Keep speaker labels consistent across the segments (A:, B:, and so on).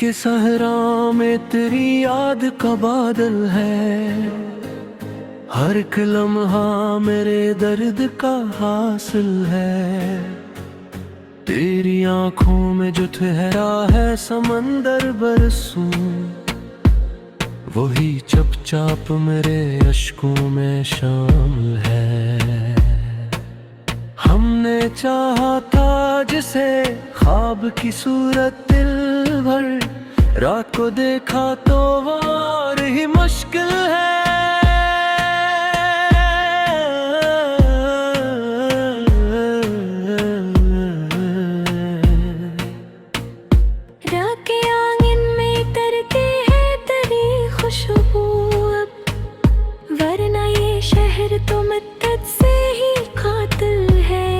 A: के सहरा में तेरी याद का बादल है। हर एक लम्हा मेरे दर्द का हासिल है। तेरी आंखों में जो ठहरा है समंदर बरसों, वही चुपचाप मेरे अश्कों में शामिल है। हमने चाहा था जिसे ख्वाब की सूरत दिल भर, रात को देखा तो वो और ही मुश्किल है।
B: रात के आंगन में तरती है तेरी खुशबू अब, वरना ये शहर तो मुद्दत से ही कातिल है।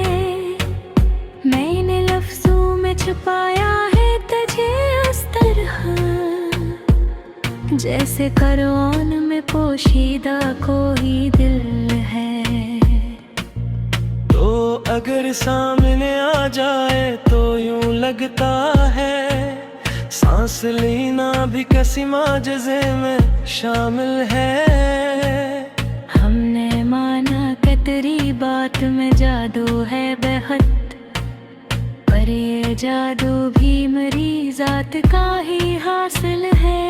B: मैंने लफ्जों में छुपाया है तुझे उस तरह, जैसे कारवान में पोशीदा कोई दिल है।
A: तो अगर सामने आ जाए तो यूं लगता है सांस लेना भी किसी माजज़े में शामिल है।
B: हमने माना कि तेरी बात में जादू है बेहद, पर ये जादू भी मेरी जात का ही हासिल है।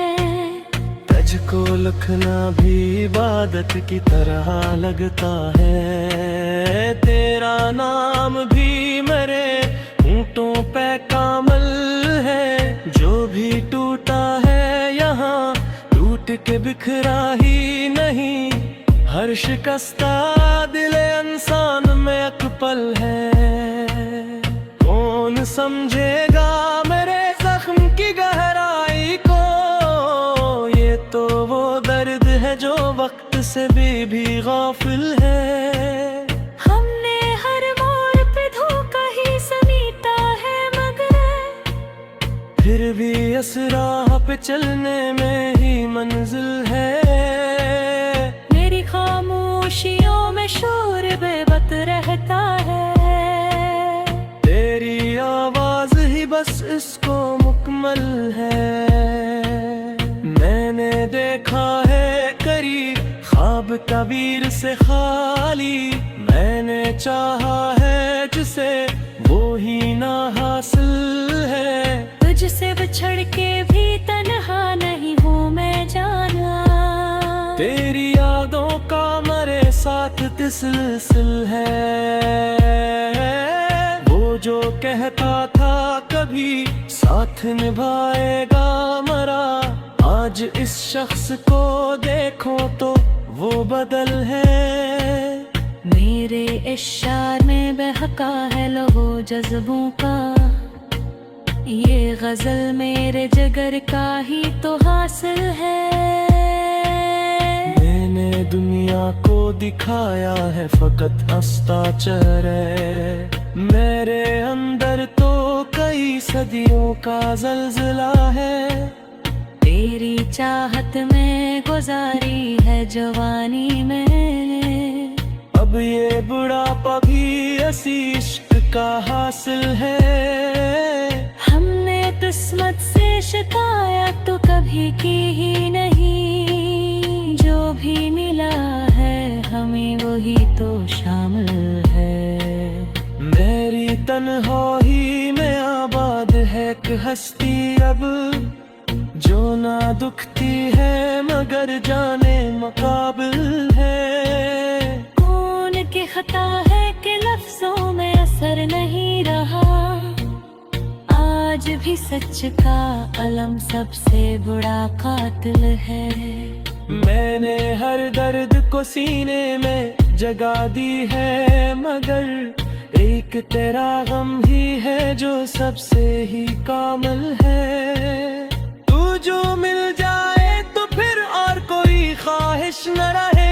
A: तुझको लिखना भी इबादत की तरह लगता है। तेरा नाम भी मेरे होंठों पे कामल है। जो भी टूटा है यहाँ टूट के बिखरा ही नहीं, हर शिकस्ता दिल इंसान में एक पल है। कौन समझेगा मेरे जख्म की गहराई को, ये तो वो दर्द है जो वक्त से भी गाफिल है।
B: हमने हर मोड़ पे धोखा ही समीटा है, मगर
A: फिर भी इस राह पे चलने में ही मंजिल है।
B: मेरी खामोशियों में शोर बेबत रहता है।
A: तेरी आवाज ही बस इसको मुकम्मल है। मैंने देखा है करीब ख्वाब कबीर से खाली, मैंने चाहा है जिसे वो ही ना हासिल है।
B: तुझसे बिछड़ के भी तन्हा नहीं हूँ मैं जाना,
A: तेरी यादों का मेरे साथ तिसलसिल है। वो जो कहता था कभी साथ निभाएगा मरा, आज इस शख्स को देखो तो वो बदल है।
B: मेरे इशार में बहका है लहू जज्बों का, ये गजल मेरे जिगर का ही तो हासिल है।
A: मैंने दुनिया को दिखाया है फकत हंसता चेहरे, मेरे अंदर तो कई सदियों का जलजला है।
B: तेरी चाहत में गुजारी है जवानी में,
A: अब ये बुढ़ापा भी इसी इश्क का हासिल है।
B: हमने किस्मत से शिकायत तो कभी की ही नहीं, जो भी मिला है हमें वही तो शामिल है।
A: मेरी तन्हाई में आबाद है एक हस्ती अब, जो ना दुखती है मगर जाने मुकाबिल है।
B: कौन की खता है कि लफ्जों में असर नहीं रहा, आज भी सच का अलम सबसे बुरा कातिल है।
A: मैंने हर दर्द को सीने में जगा दी है, मगर एक तेरा गम ही है जो सबसे ही कामल है। तू जो मिल जाए तो फिर और कोई ख्वाहिश न रहे,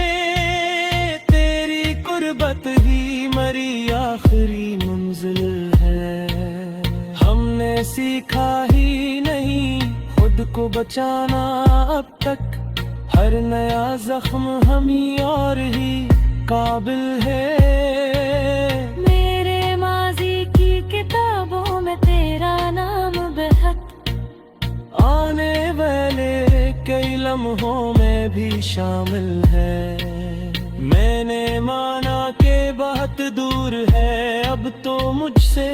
A: तेरी कुर्बत ही मरी आखिरी मंजिल है। हमने सीखा ही नहीं खुद को बचाना अब तक, हर नया जख्म हम ही और ही काबिल है।
B: मेरे माजी की किताबों में तेरा नाम बेहद,
A: लम्हों में भी शामिल है। मैंने माना कि बहुत दूर है अब तो मुझसे,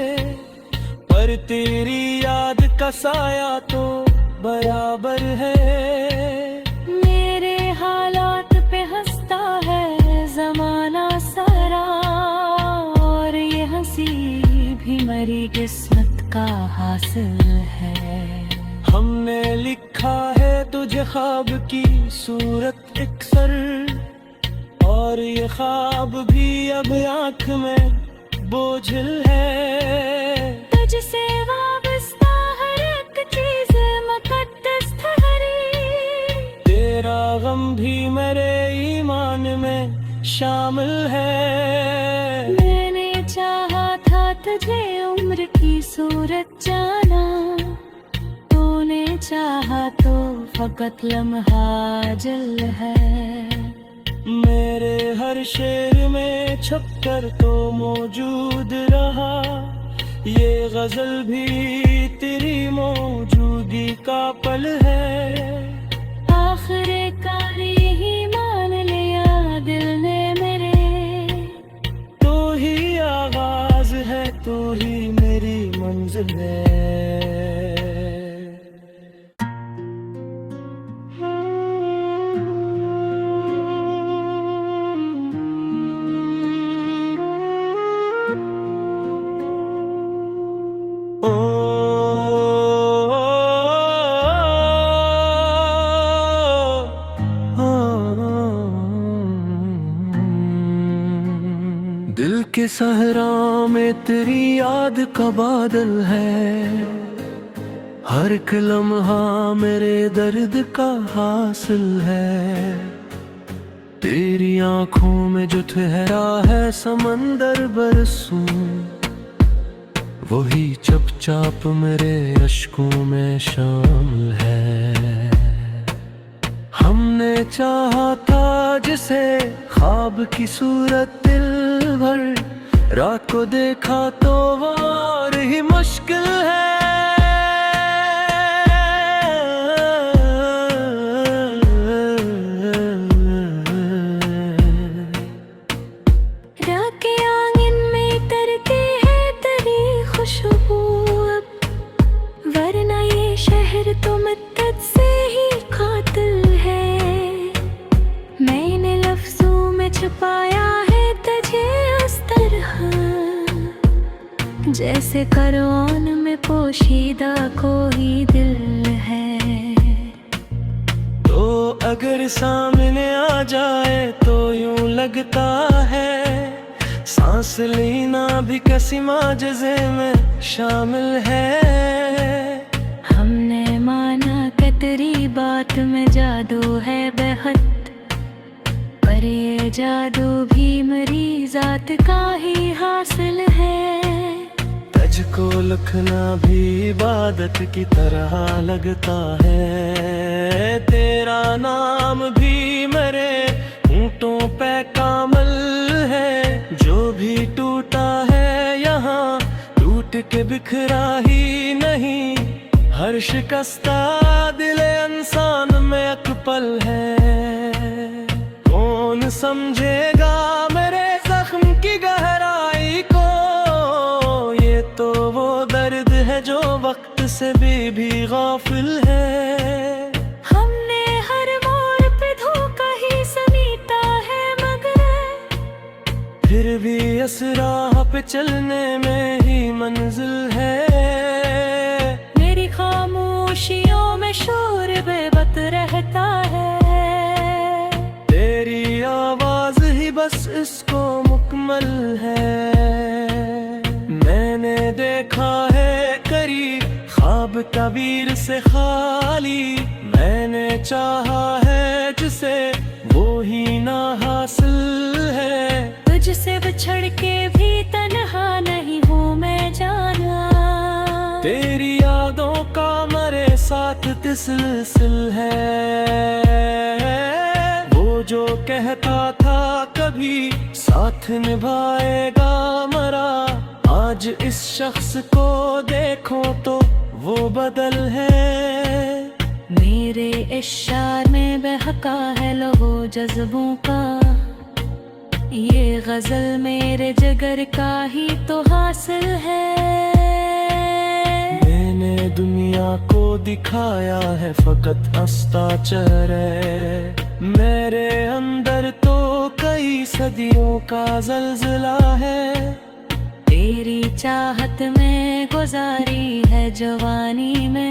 A: पर तेरी याद का साया तो बराबर है।
B: मेरे हालात पे हंसता है जमाना सारा, और ये हंसी भी मेरी किस्मत का हासिल है।
A: हमने लिखा है तुझे ख्वाब की सूरत अक्सर, और ये ख्वाब भी अब आँख में बोझिल है।
B: तुझसे वाबस्ता हर एक चीज मुकद्दस ठहरी,
A: तेरा गम भी मेरे ईमान में शामिल है।
B: मैंने चाहा था तुझे उम्र की सूरत जाना, तूने चाहा तो फकत लम्हा जल है।
A: मेरे हर शेर में छपकर तो मौजूद रहा, ये गजल भी तेरी मौजूदगी का पल है।
B: आखिर कारी ही मान लिया दिल ने मेरे,
A: तू ही आगाज है तू ही मेरी मंजिल है। दिल के सहरा में तेरी याद का बादल है, हर एक लम्हा मेरे दर्द का हासिल है। तेरी आंखों में जो ठहरा है समंदर बरसों, वही चुपचाप मेरे अश्कों में शामिल है। हमने चाहा था जिसे ख्वाब की सूरत दिल भर, रात को देखा तो वो और ही मुश्किल है।
B: रात के आंगन में तरती है तेरी खुशबू अब, वरना ये शहर तो मुद्दत से ही कातिल है। मैंने लफ्जों में छुपाया है तुझे उस तरह, जैसे करवान में पोशीदा कोई दिल है।
A: तो अगर सामने आ जाए तो यूं लगता है, सांस लेना भी किसी माजज़े में शामिल है।
B: हमने माना कि तेरी बात में जादू है बेहद, पर ये जादू भी मेरी जात का ही हासिल है।
A: तुझको लिखना भी इबादत की तरह लगता है, तेरा नाम भी मेरे ऊँटों पे कामल है। जो भी टूटा है यहाँ टूट के बिखरा ही नहीं, हर शिकस्ता दिल इंसान में एक पल है। कौन समझेगा मेरे जख्म की गहराई को, ये तो वो दर्द है जो वक्त से भी गाफिल है।
B: हमने हर मोड़ पे धोखा ही समीटा है, मगर
A: फिर भी इस राह पे चलने में ही मंजिल है।
B: मेरी खामोशियों में शोर बेबत रहता है,
A: तेरी आवाज ही बस इसको मुकम्मल है। मैंने देखा है करीब ख्वाब कबीर से खाली, मैंने चाहा है जिसे वो ही ना हासिल है।
B: तुझसे बिछड़ के भी तन्हा नहीं हूँ मैं जाना,
A: तेरी यादों का मेरे साथ तिसलसिल है। वो जो कहता था कभी साथ निभाएगा मरा, आज इस शख्स को देखो तो वो बदल है।
B: मेरे इशार में बहका है लहू जज्बों का, ये गजल मेरे जिगर का ही तो हासिल है।
A: मैंने दुनिया को दिखाया है फकत अस्ता चेहरे, मेरे अंदर तो कई सदियों का जलजला है।
B: तेरी चाहत में गुजारी है जवानी में,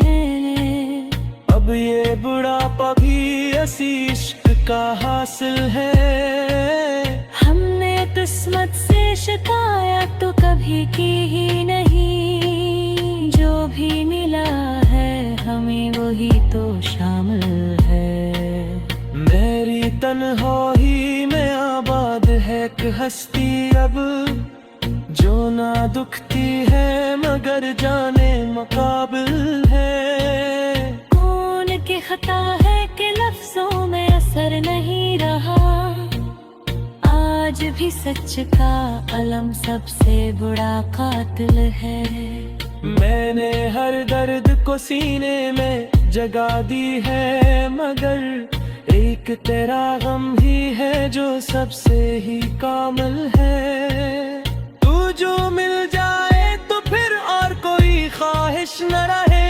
A: अब ये बुढ़ापा भी इसी इश्क का हासिल है।
B: हमने किस्मत से शिकायत तो कभी की ही नहीं, जो भी मिला है हमें वही तो शामिल है।
A: मेरी तन्हाई में आबाद है एक हस्ती अब, जो ना दुखती है मगर जाने मुकाबिल है।
B: कौन की खता है कि लफ्जों में असर नहीं रहा, आज भी सच का अलम सबसे बुरा कातिल है।
A: मैंने हर दर्द को सीने में जगा दी है, मगर एक तेरा गम ही है जो सबसे ही कामिल है। तू जो मिल जाए तो फिर और कोई ख्वाहिश न रहे,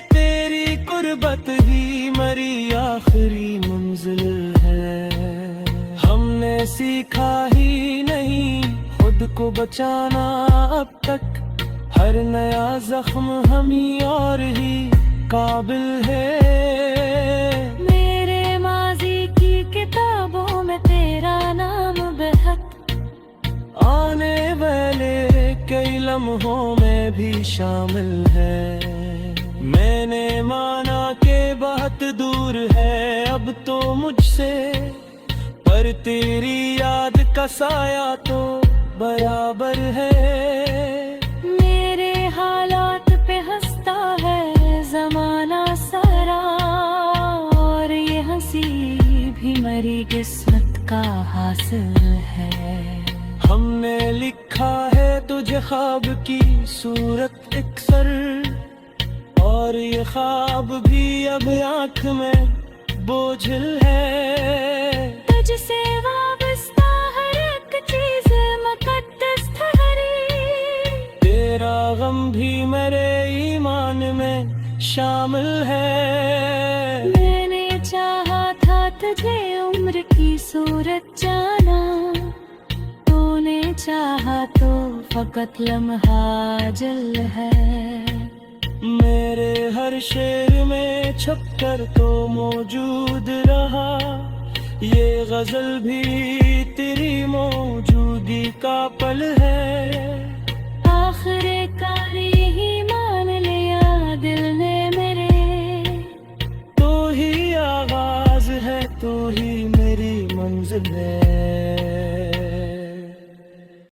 A: तेरी कुर्बत ही मरी आखिरी मंजिल है। हमने सीखा ही नहीं खुद को बचाना अब तक, हर नया जख्म हम ही और ही काबिल है।
B: मेरे माजी की किताबों में तेरा नाम बेहद,
A: आने वाले कई लम्हों में भी शामिल है। मैंने माना के बहुत दूर है अब तो मुझसे, पर तेरी याद का साया तो बराबर है।
B: मेरे हालात पे हंसता है जमाना सारा, और ये हंसी भी मेरी किस्मत का हासिल है।
A: हमने लिखा है तुझे ख्वाब की सूरत एक सर, और ये ख्वाब भी अब आँख में बोझिल है।
B: तुझसे वाबस्ता हर एक चीज मुकद्दस ठहरी,
A: तेरा गम भी मेरे ईमान में शामिल है।
B: मैंने चाहा था तुझे उम्र की सूरत जाना, तूने चाहा तो फकत लम्हा जल है।
A: मेरे हर शेर में छपकर तो मौजूद रहा, ये गजल भी तेरी मौजूदी का पल है।
B: आखिर